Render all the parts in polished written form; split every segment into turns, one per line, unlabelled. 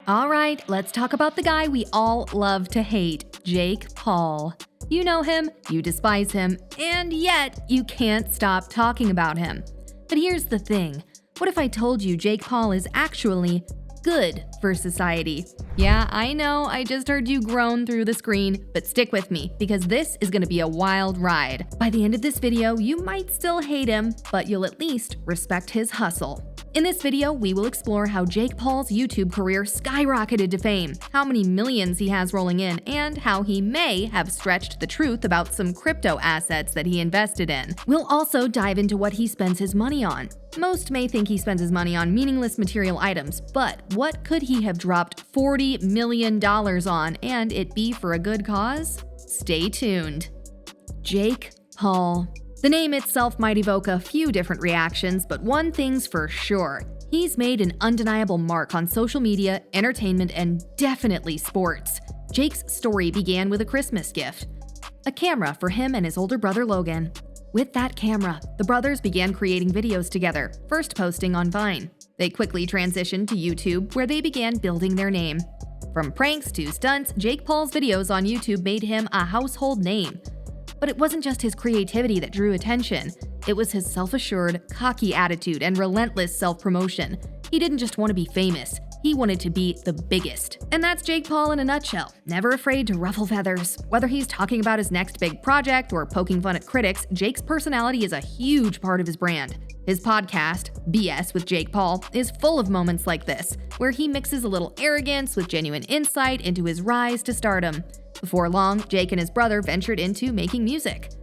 All right, let's talk about the guy we all love to hate, Jake Paul. You know him, you despise him, and yet you can't stop talking about him. But here's the thing. What if I told you Jake Paul is actually good for society? Yeah, I know, I just heard you groan through the screen, but stick with me because this is gonna be a wild ride. By the end of this video, you might still hate him, but you'll at least respect his hustle. In this video, we will explore how Jake Paul's YouTube career skyrocketed to fame, how many millions he has rolling in, and how he may have stretched the truth about some crypto assets that he invested in. We'll also dive into what he spends his money on. Most may think he spends his money on meaningless material items, but what could he have dropped $40 million on and it be for a good cause? Stay tuned. Jake Paul. The name itself might evoke a few different reactions, but one thing's for sure. He's made an undeniable mark on social media, entertainment, and definitely sports. Jake's story began with a Christmas gift, a camera for him and his older brother Logan. With that camera, the brothers began creating videos together, first posting on Vine. They quickly transitioned to YouTube, where they began building their name. From pranks to stunts, Jake Paul's videos on YouTube made him a household name. But it wasn't just his creativity that drew attention. It was his self-assured, cocky attitude and relentless self-promotion. He didn't just want to be famous. He wanted to be the biggest. And that's Jake Paul in a nutshell. Never afraid to ruffle feathers. Whether he's talking about his next big project or poking fun at critics, Jake's personality is a huge part of his brand. His podcast, BS with Jake Paul, is full of moments like this, where he mixes a little arrogance with genuine insight into his rise to stardom. Before long, Jake and his brother ventured into making music.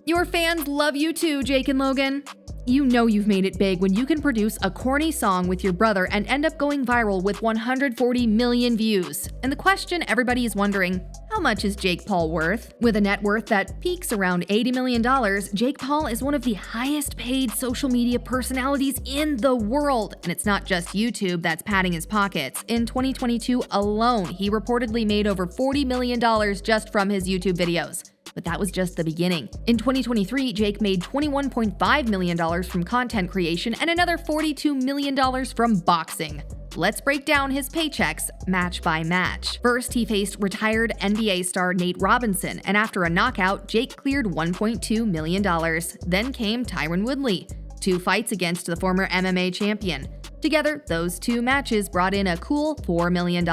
Your fans love you too, Jake and Logan. You know you've made it big when you can produce a corny song with your brother and end up going viral with 140 million views. And the question everybody is wondering, how much is Jake Paul worth? With a net worth that peaks around $80 million, Jake Paul is one of the highest paid social media personalities in the world. And it's not just YouTube that's padding his pockets. In 2022 alone, he reportedly made over $40 million just from his YouTube videos. But that was just the beginning. In 2023, Jake made $21.5 million from content creation and another $42 million from boxing. Let's break down his paychecks match by match. First, he faced retired NBA star Nate Robinson, and after a knockout, Jake cleared $1.2 million. Then came Tyron Woodley, 2 fights against the former MMA champion. Together, those 2 matches brought in a cool $4 million.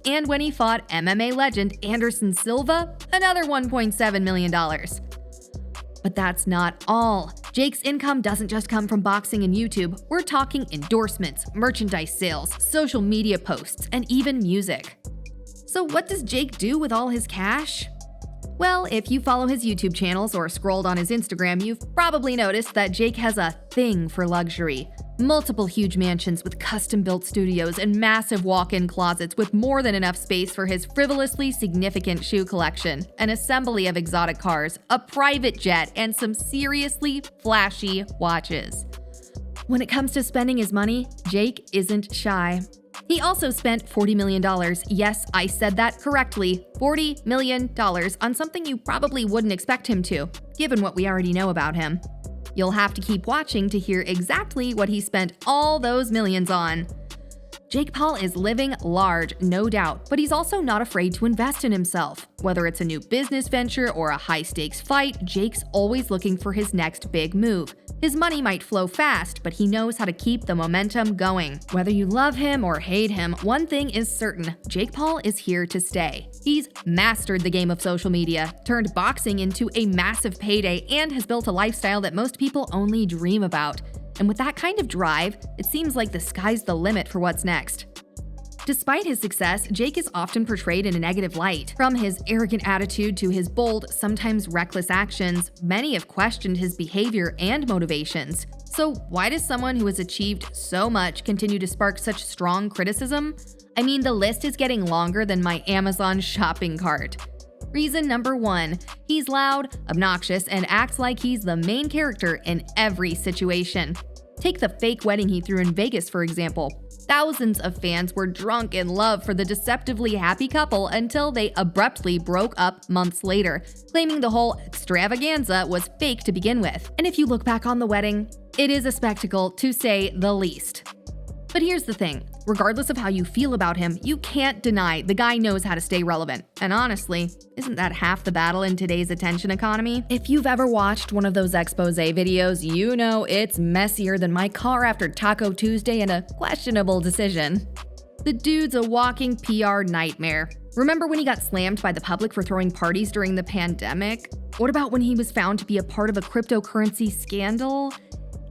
And when he fought MMA legend Anderson Silva, another $1.7 million. But that's not all. Jake's income doesn't just come from boxing and YouTube. We're talking endorsements, merchandise sales, social media posts, and even music. So what does Jake do with all his cash? Well, if you follow his YouTube channels or scrolled on his Instagram, you've probably noticed that Jake has a thing for luxury. Multiple huge mansions with custom-built studios and massive walk-in closets with more than enough space for his frivolously significant shoe collection, an assembly of exotic cars, a private jet, and some seriously flashy watches. When it comes to spending his money, Jake isn't shy. He also spent $40 million, yes, I said that correctly, $40 million on something you probably wouldn't expect him to, given what we already know about him. You'll have to keep watching to hear exactly what he spent all those millions on. Jake Paul is living large, no doubt, but he's also not afraid to invest in himself. Whether it's a new business venture or a high-stakes fight, Jake's always looking for his next big move. His money might flow fast, but he knows how to keep the momentum going. Whether you love him or hate him, one thing is certain, Jake Paul is here to stay. He's mastered the game of social media, turned boxing into a massive payday, and has built a lifestyle that most people only dream about. And with that kind of drive, it seems like the sky's the limit for what's next. Despite his success, Jake is often portrayed in a negative light. From his arrogant attitude to his bold, sometimes reckless actions, many have questioned his behavior and motivations. So why does someone who has achieved so much continue to spark such strong criticism? I mean, the list is getting longer than my Amazon shopping cart. Reason number 1, he's loud, obnoxious, and acts like he's the main character in every situation. Take the fake wedding he threw in Vegas, for example. Thousands of fans were drunk in love for the deceptively happy couple until they abruptly broke up months later, claiming the whole extravaganza was fake to begin with. And if you look back on the wedding, it is a spectacle to say the least. But here's the thing, regardless of how you feel about him, you can't deny the guy knows how to stay relevant. And honestly, isn't that half the battle in today's attention economy? If you've ever watched one of those expose videos, you know it's messier than my car after Taco Tuesday and a questionable decision. The dude's a walking PR nightmare. Remember when he got slammed by the public for throwing parties during the pandemic? What about when he was found to be a part of a cryptocurrency scandal?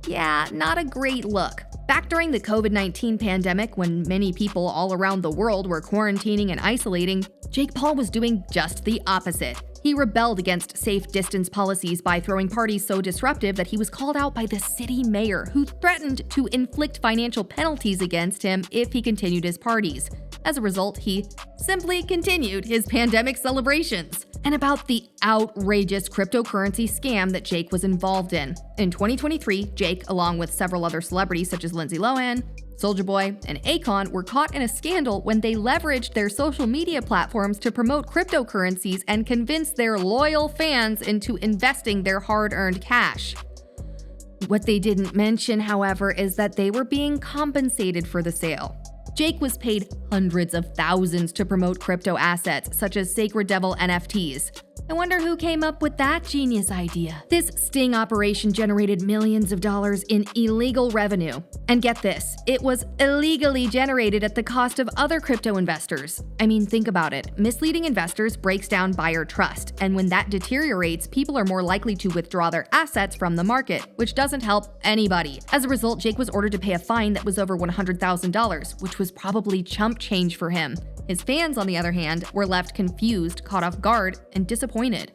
Yeah, not a great look. Back during the COVID-19 pandemic, when many people all around the world were quarantining and isolating, Jake Paul was doing just the opposite. He rebelled against safe distance policies by throwing parties so disruptive that he was called out by the city mayor, who threatened to inflict financial penalties against him if he continued his parties. As a result, he simply continued his pandemic celebrations. And about the outrageous cryptocurrency scam that Jake was involved in. In 2023, Jake, along with several other celebrities such as Lindsay Lohan, Soulja Boy, and Akon, were caught in a scandal when they leveraged their social media platforms to promote cryptocurrencies and convince their loyal fans into investing their hard-earned cash. What they didn't mention, however, is that they were being compensated for the sale. Jake was paid hundreds of thousands to promote crypto assets, such as Sacred Devil NFTs. I wonder who came up with that genius idea. This sting operation generated millions of dollars in illegal revenue. And get this, it was illegally generated at the cost of other crypto investors. I mean, think about it. Misleading investors breaks down buyer trust, and when that deteriorates, people are more likely to withdraw their assets from the market, which doesn't help anybody. As a result, Jake was ordered to pay a fine that was over $100,000, which was probably chump change for him. His fans, on the other hand, were left confused, caught off guard, and disappointed.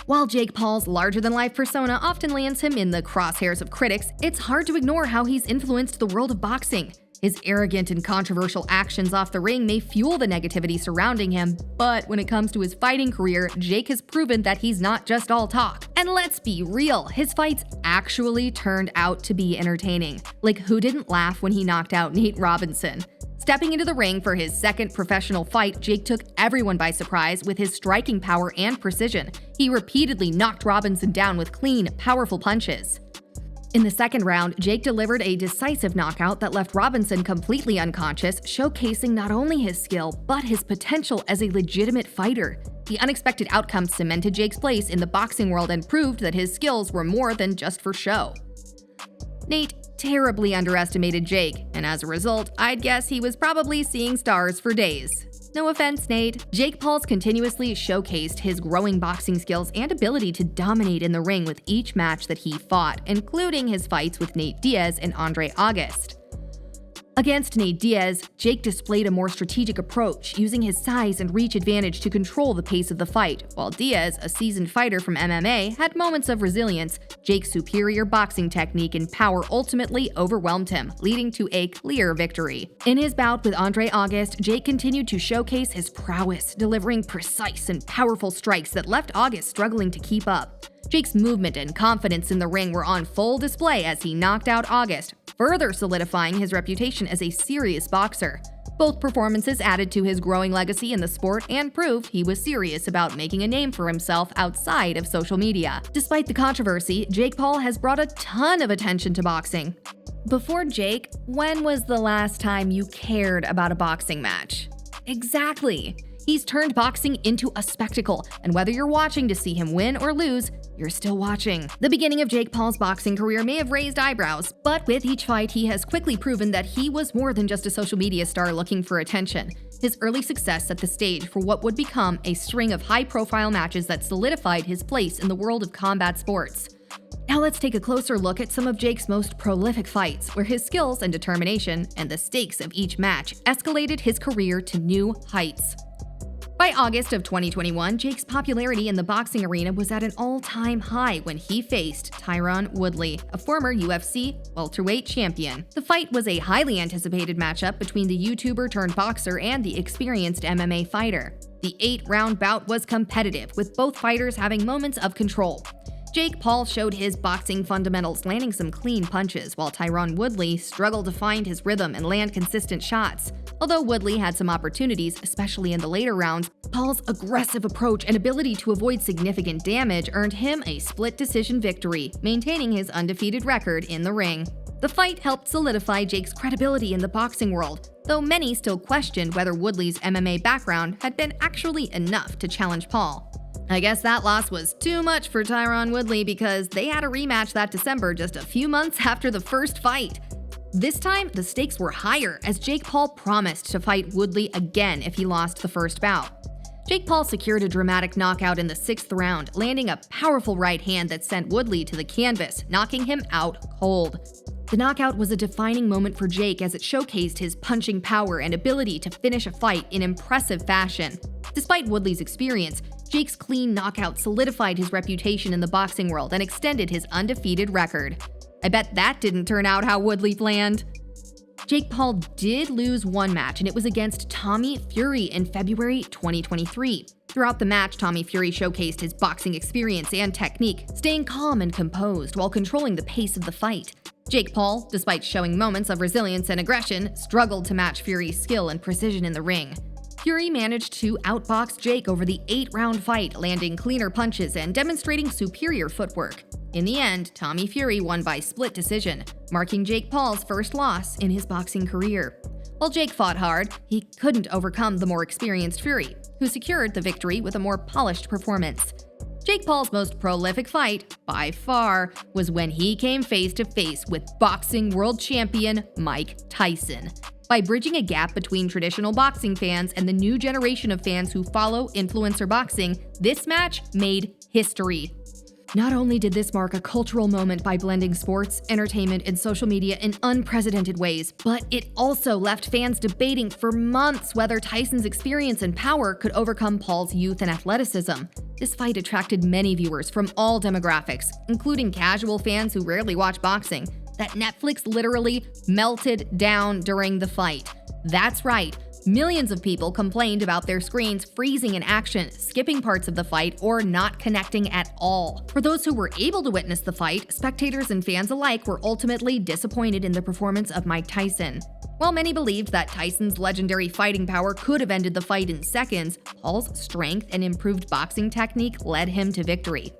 While Jake Paul's larger-than-life persona often lands him in the crosshairs of critics, it's hard to ignore how he's influenced the world of boxing. His arrogant and controversial actions off the ring may fuel the negativity surrounding him, but when it comes to his fighting career, Jake has proven that he's not just all talk. And let's be real, his fights actually turned out to be entertaining. Like, who didn't laugh when he knocked out Nate Robinson? Stepping into the ring for his second professional fight, Jake took everyone by surprise with his striking power and precision. He repeatedly knocked Robinson down with clean, powerful punches. In the second round, Jake delivered a decisive knockout that left Robinson completely unconscious, showcasing not only his skill, but his potential as a legitimate fighter. The unexpected outcome cemented Jake's place in the boxing world and proved that his skills were more than just for show. Nate terribly underestimated Jake, and as a result, I'd guess he was probably seeing stars for days. No offense, Nate. Jake Paul's continuously showcased his growing boxing skills and ability to dominate in the ring with each match that he fought, including his fights with Nate Diaz and Andre August. Against Nate Diaz, Jake displayed a more strategic approach, using his size and reach advantage to control the pace of the fight, while Diaz, a seasoned fighter from MMA, had moments of resilience. Jake's superior boxing technique and power ultimately overwhelmed him, leading to a clear victory. In his bout with Andre August, Jake continued to showcase his prowess, delivering precise and powerful strikes that left August struggling to keep up. Jake's movement and confidence in the ring were on full display as he knocked out August, further solidifying his reputation as a serious boxer. Both performances added to his growing legacy in the sport and proved he was serious about making a name for himself outside of social media. Despite the controversy, Jake Paul has brought a ton of attention to boxing. Before Jake, when was the last time you cared about a boxing match? Exactly. He's turned boxing into a spectacle, and whether you're watching to see him win or lose, you're still watching. The beginning of Jake Paul's boxing career may have raised eyebrows, but with each fight, he has quickly proven that he was more than just a social media star looking for attention. His early success set the stage for what would become a string of high-profile matches that solidified his place in the world of combat sports. Now let's take a closer look at some of Jake's most prolific fights, where his skills and determination and the stakes of each match escalated his career to new heights. By August of 2021, Jake's popularity in the boxing arena was at an all-time high when he faced Tyron Woodley, a former UFC welterweight champion. The fight was a highly anticipated matchup between the YouTuber-turned-boxer and the experienced MMA fighter. The 8-round bout was competitive, with both fighters having moments of control. Jake Paul showed his boxing fundamentals, landing some clean punches, while Tyron Woodley struggled to find his rhythm and land consistent shots. Although Woodley had some opportunities, especially in the later rounds, Paul's aggressive approach and ability to avoid significant damage earned him a split decision victory, maintaining his undefeated record in the ring. The fight helped solidify Jake's credibility in the boxing world, though many still questioned whether Woodley's MMA background had been actually enough to challenge Paul. I guess that loss was too much for Tyron Woodley because they had a rematch that December just a few months after the first fight. This time, the stakes were higher as Jake Paul promised to fight Woodley again if he lost the first bout. Jake Paul secured a dramatic knockout in the 6th round, landing a powerful right hand that sent Woodley to the canvas, knocking him out cold. The knockout was a defining moment for Jake as it showcased his punching power and ability to finish a fight in impressive fashion. Despite Woodley's experience, Jake's clean knockout solidified his reputation in the boxing world and extended his undefeated record. I bet that didn't turn out how Woodley planned. Jake Paul did lose one match, and it was against Tommy Fury in February 2023. Throughout the match, Tommy Fury showcased his boxing experience and technique, staying calm and composed while controlling the pace of the fight. Jake Paul, despite showing moments of resilience and aggression, struggled to match Fury's skill and precision in the ring. Fury managed to outbox Jake over the 8-round fight, landing cleaner punches and demonstrating superior footwork. In the end, Tommy Fury won by split decision, marking Jake Paul's first loss in his boxing career. While Jake fought hard, he couldn't overcome the more experienced Fury, who secured the victory with a more polished performance. Jake Paul's most prolific fight, by far, was when he came face-to-face with boxing world champion Mike Tyson. By bridging a gap between traditional boxing fans and the new generation of fans who follow influencer boxing, this match made history. Not only did this mark a cultural moment by blending sports, entertainment, and social media in unprecedented ways, but it also left fans debating for months whether Tyson's experience and power could overcome Paul's youth and athleticism. This fight attracted many viewers from all demographics, including casual fans who rarely watch boxing, that Netflix literally melted down during the fight. That's right. Millions of people complained about their screens freezing in action, skipping parts of the fight, or not connecting at all. For those who were able to witness the fight, spectators and fans alike were ultimately disappointed in the performance of Mike Tyson. While many believed that Tyson's legendary fighting power could have ended the fight in seconds, Paul's strength and improved boxing technique led him to victory.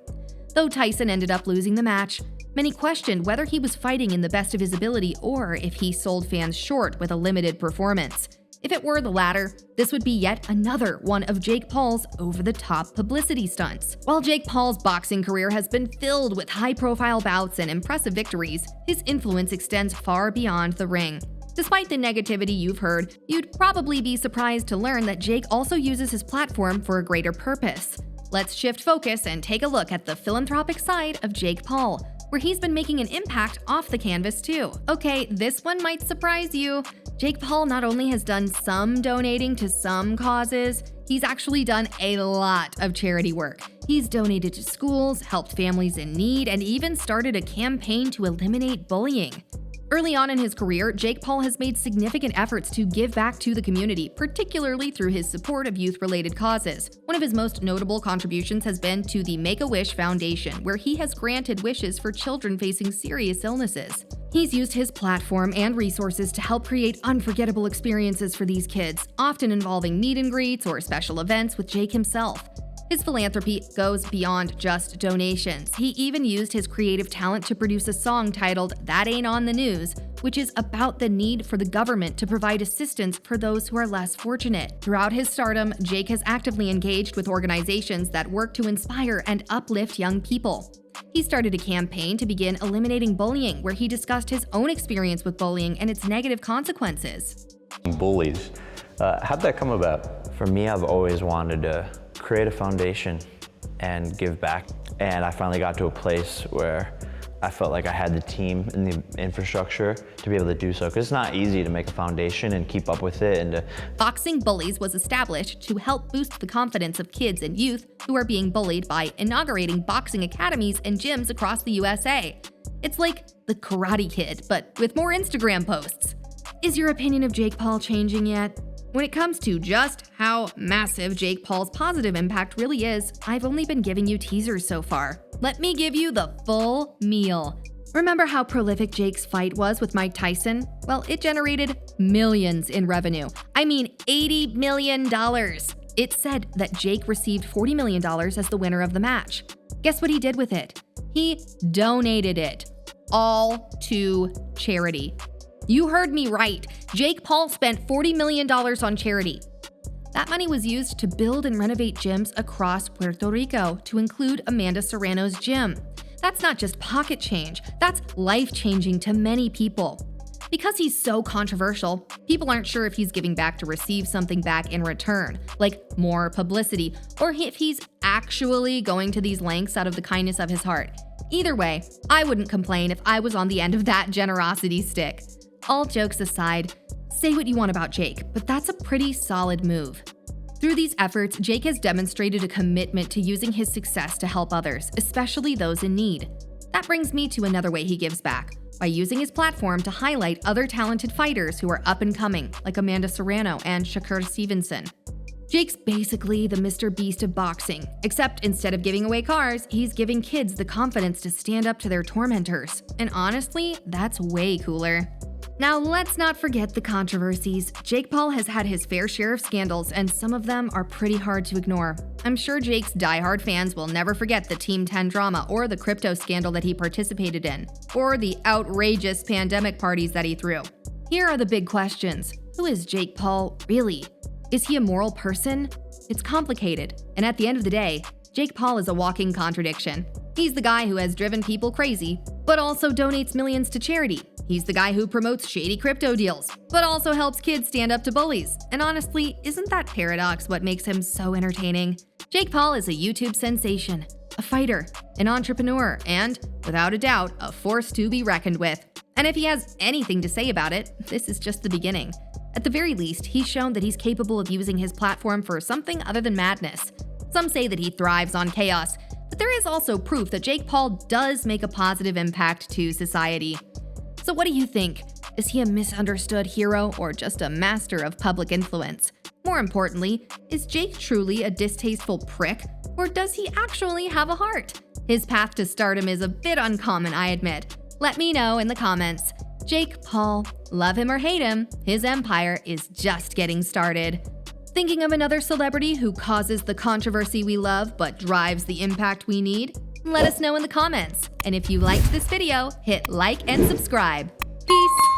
Though Tyson ended up losing the match, many questioned whether he was fighting in the best of his ability or if he sold fans short with a limited performance. If it were the latter, this would be yet another one of Jake Paul's over-the-top publicity stunts. While Jake Paul's boxing career has been filled with high-profile bouts and impressive victories, his influence extends far beyond the ring. Despite the negativity you've heard, you'd probably be surprised to learn that Jake also uses his platform for a greater purpose. Let's shift focus and take a look at the philanthropic side of Jake Paul, where he's been making an impact off the canvas too. Okay, this one might surprise you. Jake Paul not only has done some donating to some causes, he's actually done a lot of charity work. He's donated to schools, helped families in need, and even started a campaign to eliminate bullying. Early on in his career, Jake Paul has made significant efforts to give back to the community, particularly through his support of youth-related causes. One of his most notable contributions has been to the Make-A-Wish Foundation, where he has granted wishes for children facing serious illnesses. He's used his platform and resources to help create unforgettable experiences for these kids, often involving meet and greets or special events with Jake himself. His philanthropy goes beyond just donations. He even used his creative talent to produce a song titled "That Ain't on the News," which is about the need for the government to provide assistance for those who are less fortunate. Throughout his stardom, Jake has actively engaged with organizations that work to inspire and uplift young people. He started a campaign to begin eliminating bullying, where he discussed his own experience with bullying and its negative consequences.
Bullied. How'd that come about?
For me, I've always wanted to create a foundation and give back. And I finally got to a place where I felt like I had the team and the infrastructure to be able to do so. Because it's not easy to make a foundation and keep up with it. And
Boxing Bullies was established to help boost the confidence of kids and youth who are being bullied by inaugurating boxing academies and gyms across the USA. It's like the Karate Kid, but with more Instagram posts. Is your opinion of Jake Paul changing yet? When it comes to just how massive Jake Paul's positive impact really is, I've only been giving you teasers so far. Let me give you the full meal. Remember how prolific Jake's fight was with Mike Tyson? Well, it generated millions in revenue. I mean, $80 million. It said that Jake received $40 million as the winner of the match. Guess what he did with it? He donated it. all to charity. You heard me right. Jake Paul spent $40 million on charity. That money was used to build and renovate gyms across Puerto Rico, to include Amanda Serrano's gym. That's not just pocket change, that's life-changing to many people. Because he's so controversial, people aren't sure if he's giving back to receive something back in return, like more publicity, or if he's actually going to these lengths out of the kindness of his heart. Either way, I wouldn't complain if I was on the end of that generosity stick. All jokes aside, say what you want about Jake, but that's a pretty solid move. Through these efforts, Jake has demonstrated a commitment to using his success to help others, especially those in need. That brings me to another way he gives back, by using his platform to highlight other talented fighters who are up and coming, like Amanda Serrano and Shakur Stevenson. Jake's basically the Mr. Beast of boxing, except instead of giving away cars, he's giving kids the confidence to stand up to their tormentors. And honestly, that's way cooler. Now, let's not forget the controversies. Jake Paul has had his fair share of scandals, and some of them are pretty hard to ignore. I'm sure Jake's diehard fans will never forget the Team 10 drama, or the crypto scandal that he participated in, or the outrageous pandemic parties that he threw. Here are the big questions. Who is Jake Paul really? Is he a moral person? It's complicated, and at the end of the day, Jake Paul is a walking contradiction. He's the guy who has driven people crazy, but also donates millions to charity. He's the guy who promotes shady crypto deals, but also helps kids stand up to bullies. And honestly, isn't that paradox what makes him so entertaining? Jake Paul is a YouTube sensation, a fighter, an entrepreneur, and, without a doubt, a force to be reckoned with. And if he has anything to say about it, this is just the beginning. At the very least, he's shown that he's capable of using his platform for something other than madness. Some say that he thrives on chaos, but there is also proof that Jake Paul does make a positive impact to society. So what do you think? Is he a misunderstood hero or just a master of public influence? More importantly, is Jake truly a distasteful prick, or does he actually have a heart? His path to stardom is a bit uncommon, I admit. Let me know in the comments. Jake Paul, love him or hate him, his empire is just getting started. Thinking of another celebrity who causes the controversy we love but drives the impact we need? Let us know in the comments. And if you liked this video, hit like and subscribe. Peace!